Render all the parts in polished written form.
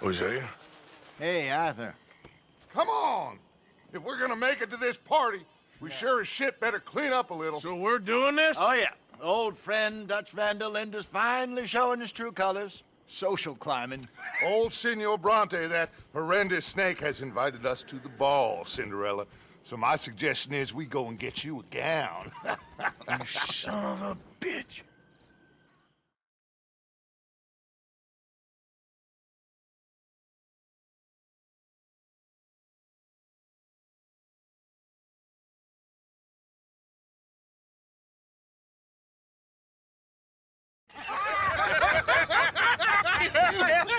Jose? Hey, Arthur. Come on! If we're gonna make it to this party, we sure as shit better clean up a little. So we're doing this? Oh, yeah. Old friend Dutch Van der Linde's finally showing his true colors. Social climbing. Old Senor Bronte, that horrendous snake, has invited us to the ball, Cinderella. So my suggestion is we go and get you a gown. You son of a bitch.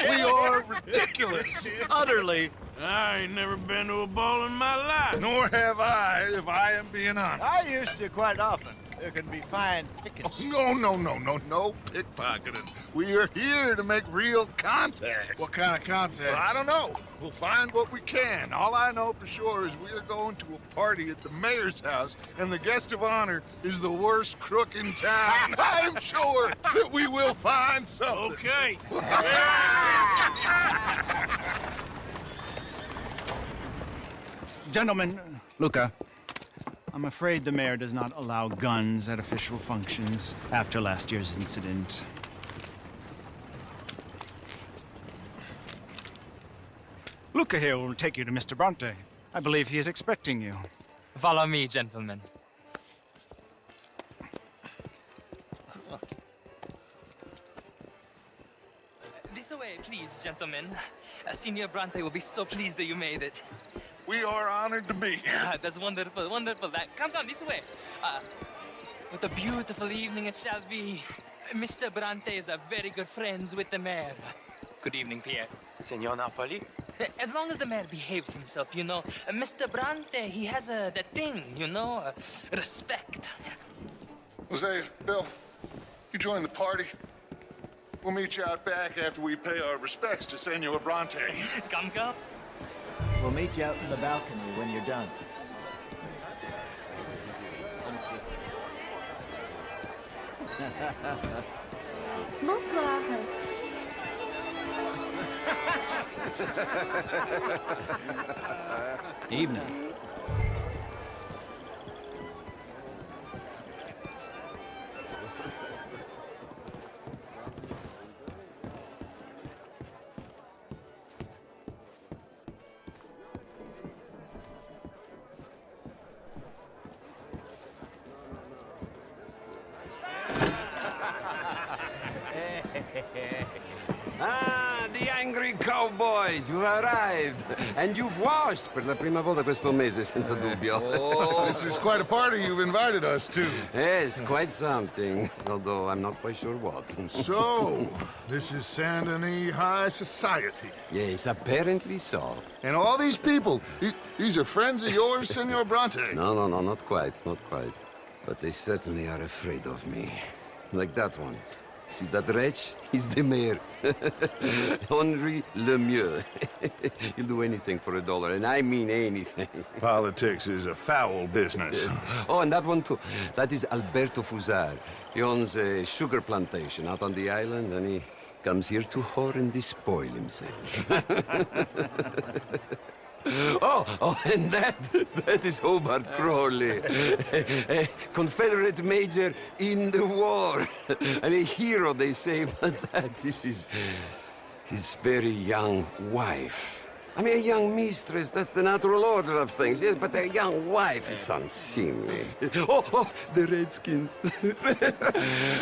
We are ridiculous. Utterly. I ain't never been to a ball in my life. Nor have I, if I am being honest. I used to quite often. There can be fine pickings. No pickpocketing. We are here to make real contact. What kind of contact? Well, I don't know. We'll find what we can. All I know for sure is we are going to a party at the mayor's house, and the guest of honor is the worst crook in town. I'm sure that we will find something. Okay. Gentlemen, Luca, I'm afraid the mayor does not allow guns at official functions after last year's incident. Luca here will take you to Mr. Bronte. I believe he is expecting you. Follow me, gentlemen. This way, please, gentlemen. Senior Bronte will be so pleased that you made it. We are honored to be here. That's wonderful, wonderful. Come, this way. What a beautiful evening it shall be. Mr. Bronte is a very good friends with the mayor. Good evening, Pierre. Senor Napoli? As long as the mayor behaves himself, you know. Mr. Bronte, he has that thing, you know, respect. Jose, Bill, you join the party. We'll meet you out back after we pay our respects to Senor Bronte. Come. We'll meet you out in the balcony when you're done. Bonsoir. Evening. Ah, the angry cowboys, you've arrived. And you've washed per la prima volta questo mese, senza dubbio. This is quite a party you've invited us to. Yes, quite something. Although I'm not quite sure what. So, this is Saint Denis High Society. Yes, apparently so. And all these people, these are friends of yours, Senor Bronte? No, not quite, not quite. But they certainly are afraid of me. Like that one. See that wretch? He's the mayor. Henri Lemieux. He'll do anything for $1, and I mean anything. Politics is a foul business. Yes. Oh, and that one too. That is Alberto Fusar. He owns a sugar plantation out on the island, and he comes here to whore and despoil himself. Oh, and that is Hobart Crawley, a Confederate major in the war, and a hero, they say, but that is his very young wife. I mean, a young mistress, that's the natural order of things, yes, but a young wife, it's unseemly. Oh, the Redskins.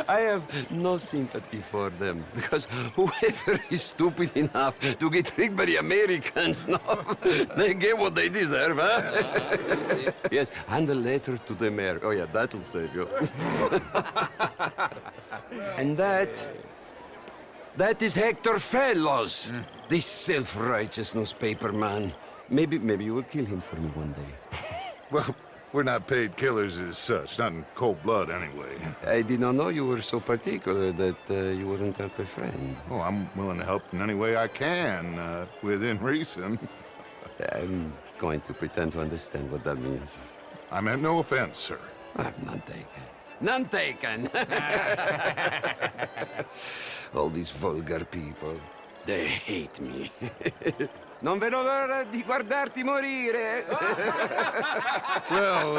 I have no sympathy for them, because whoever is stupid enough to get tricked by the Americans, no, they get what they deserve, huh? Yes, and a letter to the mayor. Oh, yeah, that'll save you. And that is Hector Fellows. This self-righteous newspaper man. Maybe you will kill him for me one day. Well, we're not paid killers as such, not in cold blood anyway. I did not know you were so particular that you wouldn't help a friend. Oh, I'm willing to help in any way I can, within reason. I'm going to pretend to understand what that means. I meant no offense, sir. I'm none taken. None taken! All these vulgar people. They hate me. Non vedo l'ora di guardarti morire. Well,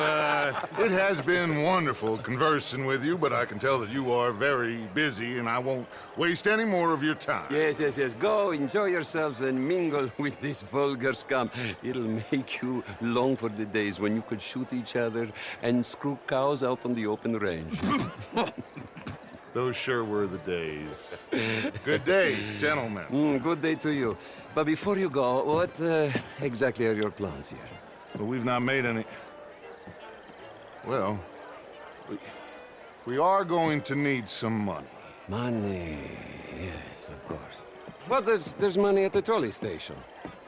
it has been wonderful conversing with you, but I can tell that you are very busy, and I won't waste any more of your time. Yes, yes, yes. Go, enjoy yourselves and mingle with this vulgar scum. It'll make you long for the days when you could shoot each other and screw cows out on the open range. Those sure were the days. Good day, gentlemen. Good day to you. But before you go, what exactly are your plans here? Well, we've not made any... Well, we are going to need some money. Money, yes, of course. Well, there's money at the trolley station.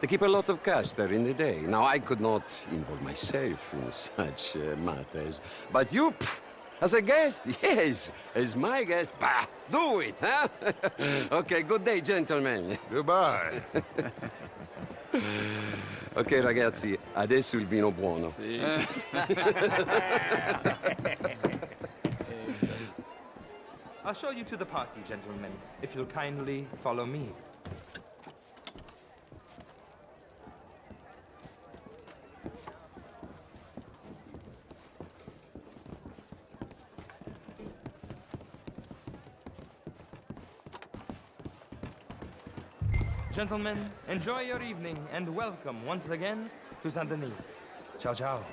They keep a lot of cash there in the day. Now, I could not involve myself in such matters. But you, as a guest, yes, as my guest, bah, do it, huh? Okay, good day, gentlemen. Goodbye. Ok, ragazzi, adesso il vino buono. I'll show you to the party, gentlemen, if you'll kindly follow me. Gentlemen, enjoy your evening and welcome once again to Saint Denis. Ciao, ciao.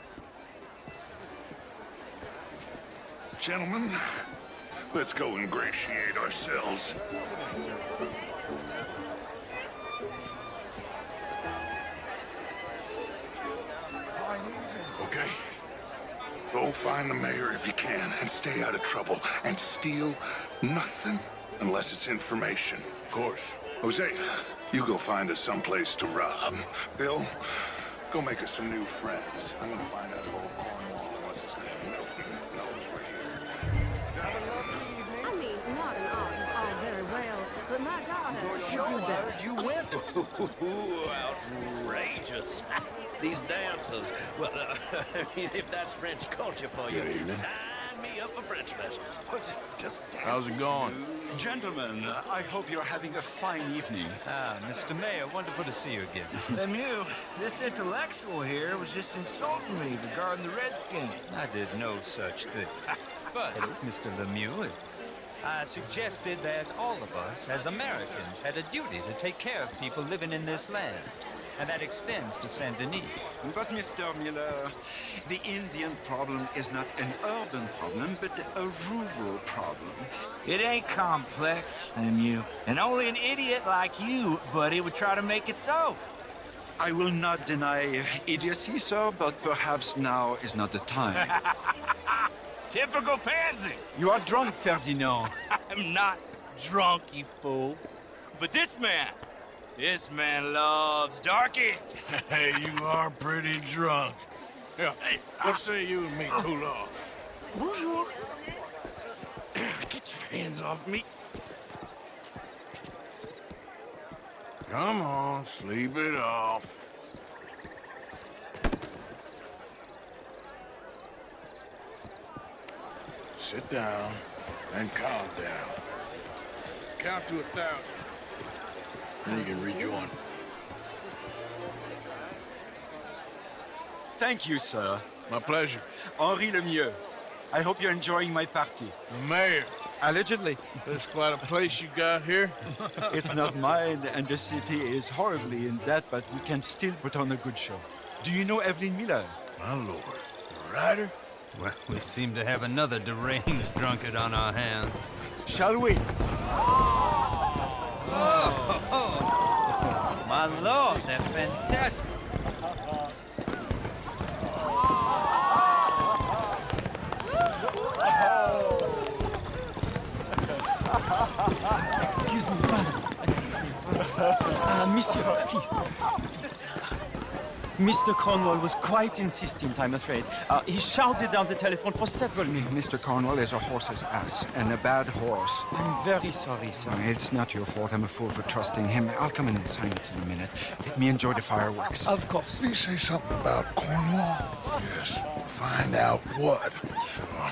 Gentlemen, let's go ingratiate ourselves. Okay? Go find the mayor if you can and stay out of trouble and steal nothing unless it's information. Of course. Jose, you go find us someplace to rob. Bill, go make us some new friends. I'm gonna find out if old Cornwall, what's his name, Milton, knows we're here. I mean, modern art is all very well, but my daughter could do better. You went. Outrageous. These dancers. Well, if that's French culture for you, sign me up for French lessons. Just dance. How's it going? Gentlemen, I hope you're having a fine evening. Ah, Mr. Mayor, wonderful to see you again. Lemieux, this intellectual here was just insulting me regarding the Redskins. I did no such thing. But, Mr. Lemieux, I suggested that all of us, as Americans, had a duty to take care of people living in this land. And that extends to Saint Denis. But, Mr. Miller, the Indian problem is not an urban problem, but a rural problem. It ain't complex, Lemieux. And only an idiot like you, buddy, would try to make it so. I will not deny idiocy, sir, but perhaps now is not the time. Typical pansy. You are drunk, Ferdinand. I'm not drunk, you fool. But this man loves darkies. Hey, you are pretty drunk. Yeah, hey, what say you and me cool off? Bonjour. Get your hands off me. Come on, sleep it off. Sit down and calm down. Count to 1,000. Then you can rejoin. Thank you, sir. My pleasure. Henri Lemieux. I hope you're enjoying my party. The mayor. Allegedly. That's quite a place you got here. It's not mine, and the city is horribly in debt, but we can still put on a good show. Do you know Evelyn Miller? My lord. The writer? Well, we seem to have another deranged drunkard on our hands. Shall we? My lord, they're fantastic. Excuse me, pardon. Excuse me, pardon. Monsieur, please. Mr. Cornwall was quite insistent, I'm afraid. He shouted down the telephone for several minutes. Mr. Cornwall is a horse's ass, and a bad horse. I'm very sorry, sir. It's not your fault. I'm a fool for trusting him. I'll come in and sign it in a minute. Let me enjoy the fireworks. Of course. Did he say something about Cornwall? Yes. Find out what. Sure.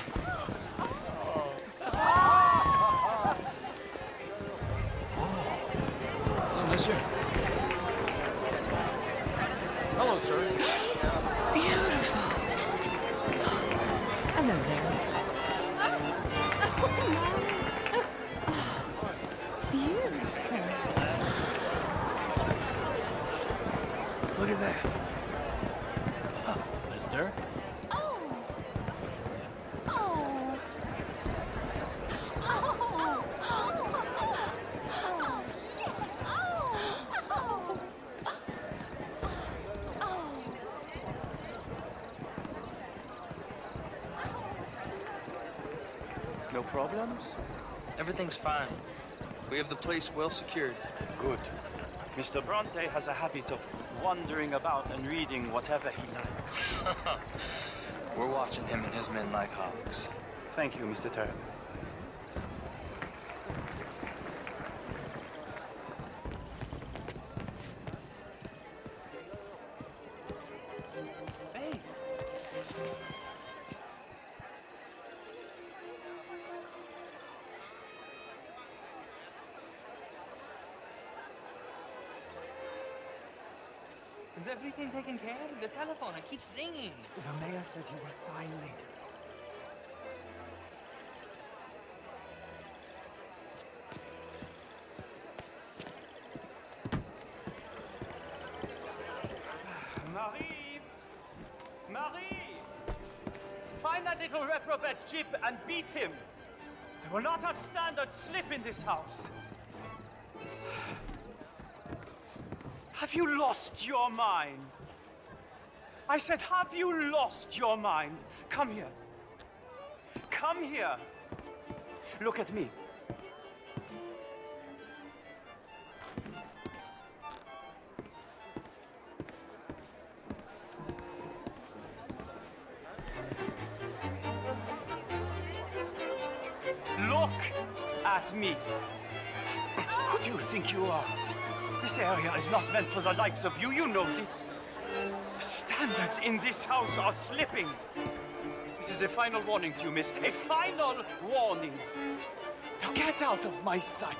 No problems? Everything's fine. We have the place well secured. Good. Mr. Bronte has a habit of wandering about and reading whatever he likes. We're watching him and his men like hawks. Thank you, Mr. Terry. Hey! Is everything taken care of? The telephone, it keeps ringing. The mayor said you were silent. Marie! Marie! Find that little reprobate Chip and beat him. I will not have standard slip in this house. Have you lost your mind? I said, have you lost your mind? Come here. Come here. Look at me. Look at me. Who do you think you are? This area is not meant for the likes of you. You know this. The standards in this house are slipping. This is a final warning to you, miss. A final warning. Now get out of my sight.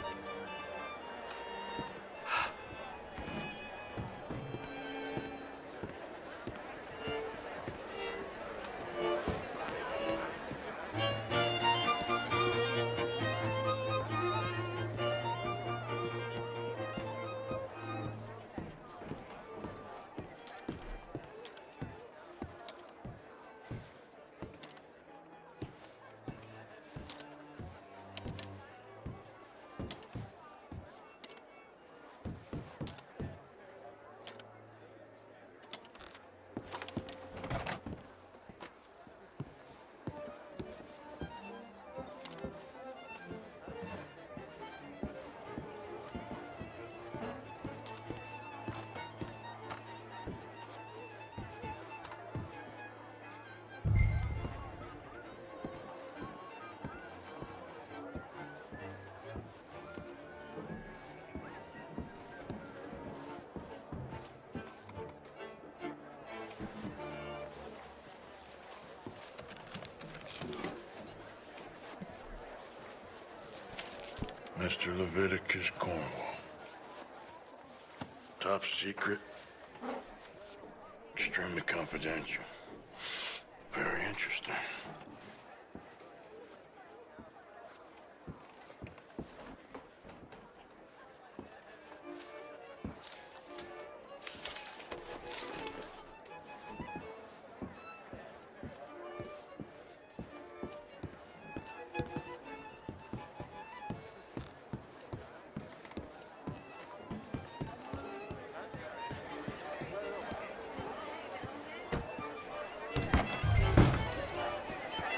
Mr. Leviticus Cornwall. Top secret. Extremely confidential. Very interesting.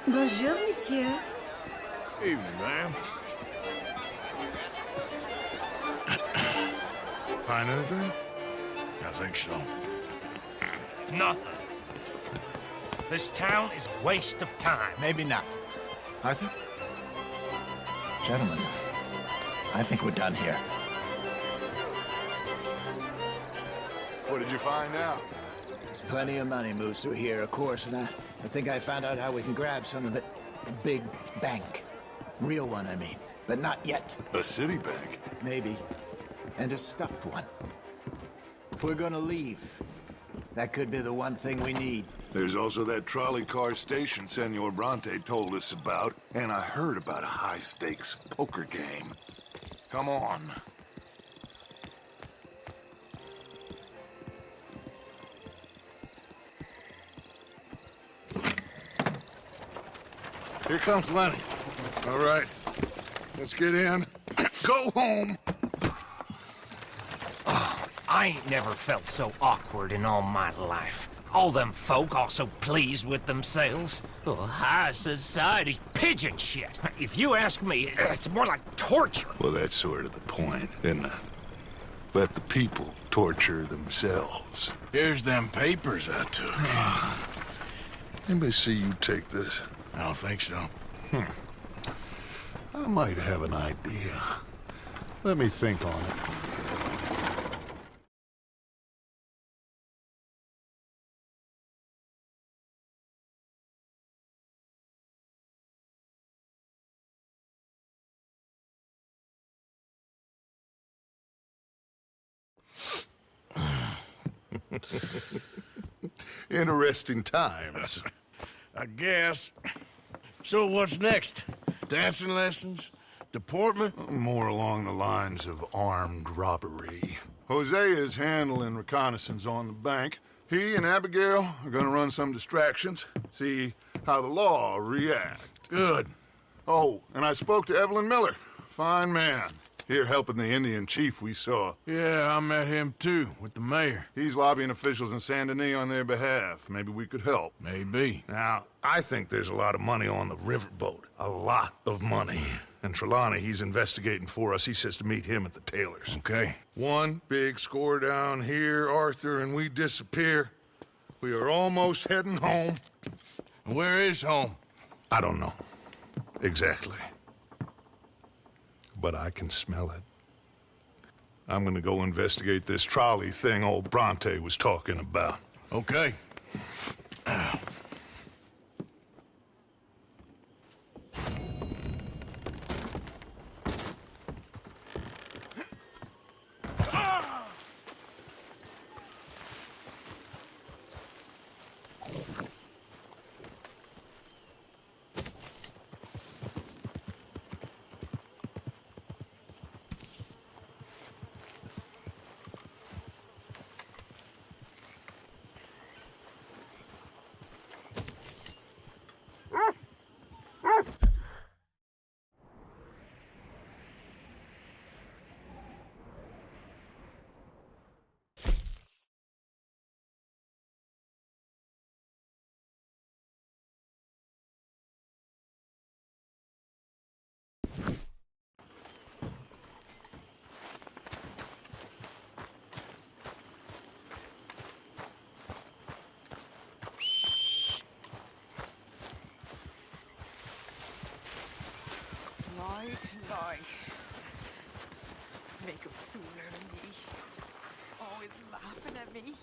Bonjour, monsieur. Evening, ma'am. Find anything? I think so. Nothing. This town is a waste of time. Maybe not. Arthur? Gentlemen, I think we're done here. What did you find out? There's plenty of money moves through here, of course, and I think I found out how we can grab some of it. A big bank. Real one, I mean. But not yet. A city bank? Maybe. And a stuffed one. If we're gonna leave, that could be the one thing we need. There's also that trolley car station Senor Bronte told us about, and I heard about a high-stakes poker game. Come on. Here comes Lenny. All right, let's get in. Go home. I ain't never felt so awkward in all my life. All them folk are so pleased with themselves. Oh, high society's pigeon shit. If you ask me, it's more like torture. Well, that's sort of the point, isn't it? Let the people torture themselves. Here's them papers I took. Anybody see you take this? I don't think so. I might have an idea. Let me think on it. Interesting times. I guess. So what's next? Dancing lessons? Deportment? More along the lines of armed robbery. Hosea is handling reconnaissance on the bank. He and Abigail are gonna run some distractions, see how the law react. Good. Oh, and I spoke to Evelyn Miller. Fine man. Here helping the Indian chief we saw. Yeah, I met him too, with the mayor. He's lobbying officials in Saint Denis on their behalf. Maybe we could help. Maybe. Now, I think there's a lot of money on the riverboat. A lot of money. And Trelawney, he's investigating for us. He says to meet him at the Taylor's. Okay. One big score down here, Arthur, and we disappear. We are almost heading home. Where is home? I don't know. Exactly. But I can smell it. I'm gonna go investigate this trolley thing old Bronte was talking about. Okay. Lie. Make a fool out of me. Always laughing at me.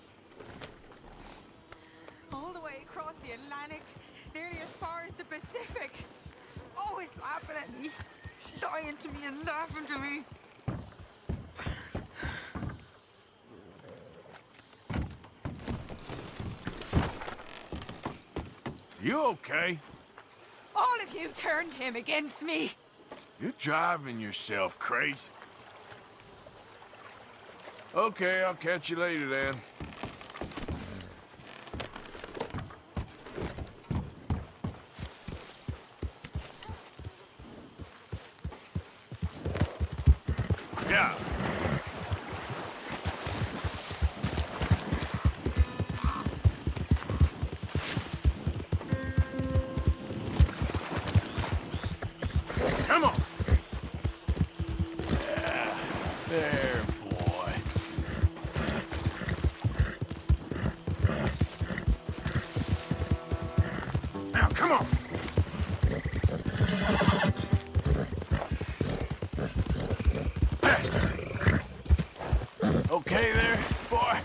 All the way across the Atlantic, nearly as far as the Pacific. Always laughing at me. Lying to me and laughing to me. You okay? All of you turned him against me. You're driving yourself crazy. Okay, I'll catch you later then. Yeah. Come on. There, boy. Now, come on. Faster. Okay there, boy?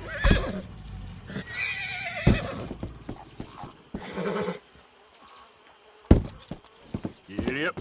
Yep.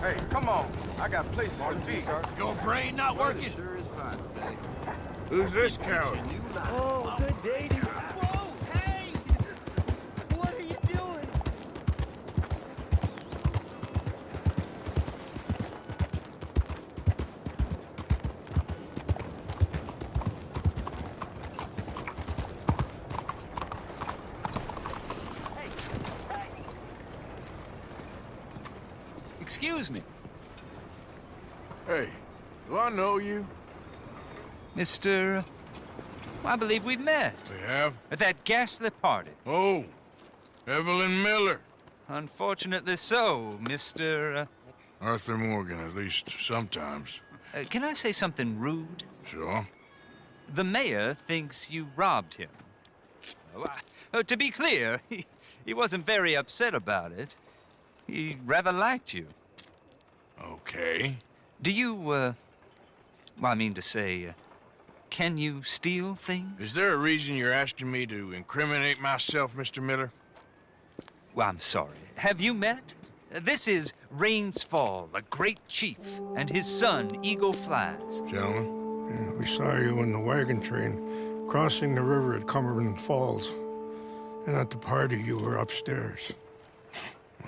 Hey, come on. I got places to be. Your brain not working? Sure is fine today. Who's this coward? Oh, good day to you. Whoa, hey! What are you doing? Excuse me, Hey, do I know you? Mr. I believe we've met. We have? At that ghastly party. Oh, Evelyn Miller. Unfortunately so, Mr. Arthur Morgan, at least sometimes. Can I say something rude? Sure. The mayor thinks you robbed him. To be clear, he wasn't very upset about it. He rather liked you. Okay. Do you, well, I mean to say, can you steal things? Is there a reason you're asking me to incriminate myself, Mr. Miller? Well, I'm sorry. Have you met? This is Rains Fall, a great chief, and his son, Eagle Flies. Gentlemen? Yeah, we saw you in the wagon train crossing the river at Cumberland Falls. And at the party, you were upstairs.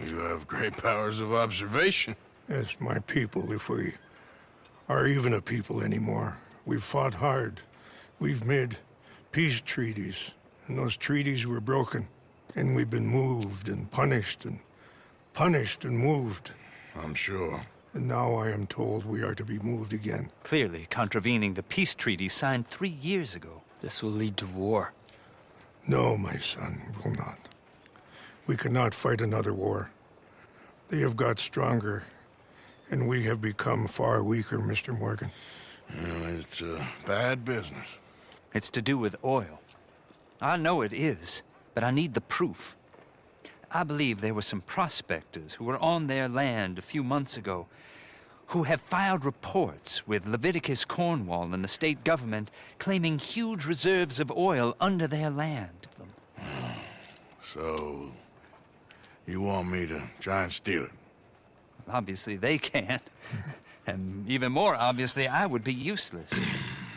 You have great powers of observation. Yes, my people, if we are even a people anymore. We've fought hard. We've made peace treaties, and those treaties were broken. And we've been moved and punished and moved. I'm sure. And now I am told we are to be moved again. Clearly contravening the peace treaty signed 3 years ago. This will lead to war. No, my son, will not. We cannot fight another war. They have got stronger, and we have become far weaker, Mr. Morgan. Well, it's bad business. It's to do with oil. I know it is, but I need the proof. I believe there were some prospectors who were on their land a few months ago who have filed reports with Leviticus Cornwall and the state government claiming huge reserves of oil under their land. So, you want me to try and steal it? Obviously, they can't. And even more obviously, I would be useless.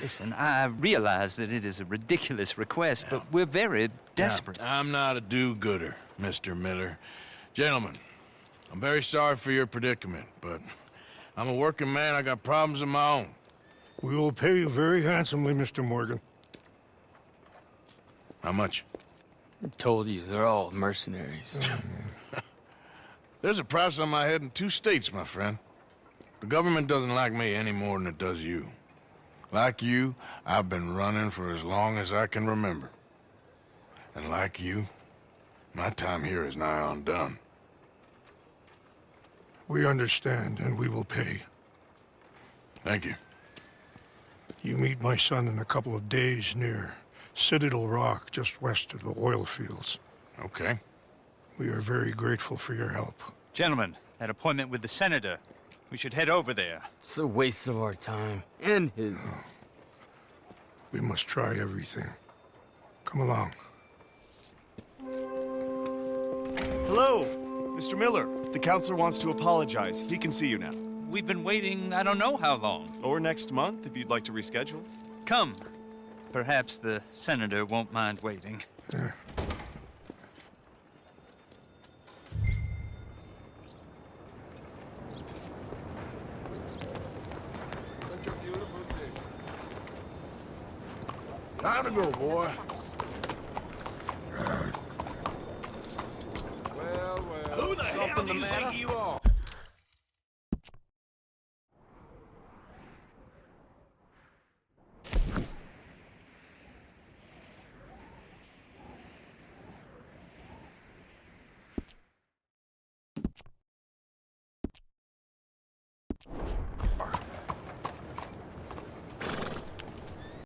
Listen, I realize that it is a ridiculous request, but we're very desperate. Now, I'm not a do-gooder, Mr. Miller. Gentlemen, I'm very sorry for your predicament, but I'm a working man. I got problems of my own. We will pay you very handsomely, Mr. Morgan. How much? I told you, they're all mercenaries. There's a price on my head in 2 states, my friend. The government doesn't like me any more than it does you. Like you, I've been running for as long as I can remember. And like you, my time here is nigh on done. We understand, and we will pay. Thank you. You meet my son in a couple of days near Citadel Rock, just west of the oil fields. Okay. We are very grateful for your help. Gentlemen, that appointment with the senator. We should head over there. It's a waste of our time. And his. No. We must try everything. Come along. Hello, Mr. Miller. The counselor wants to apologize. He can see you now. We've been waiting I don't know how long. Or next month, if you'd like to reschedule. Come. Perhaps the senator won't mind waiting. Yeah. Time to go, boy. Who the hell do you think you are?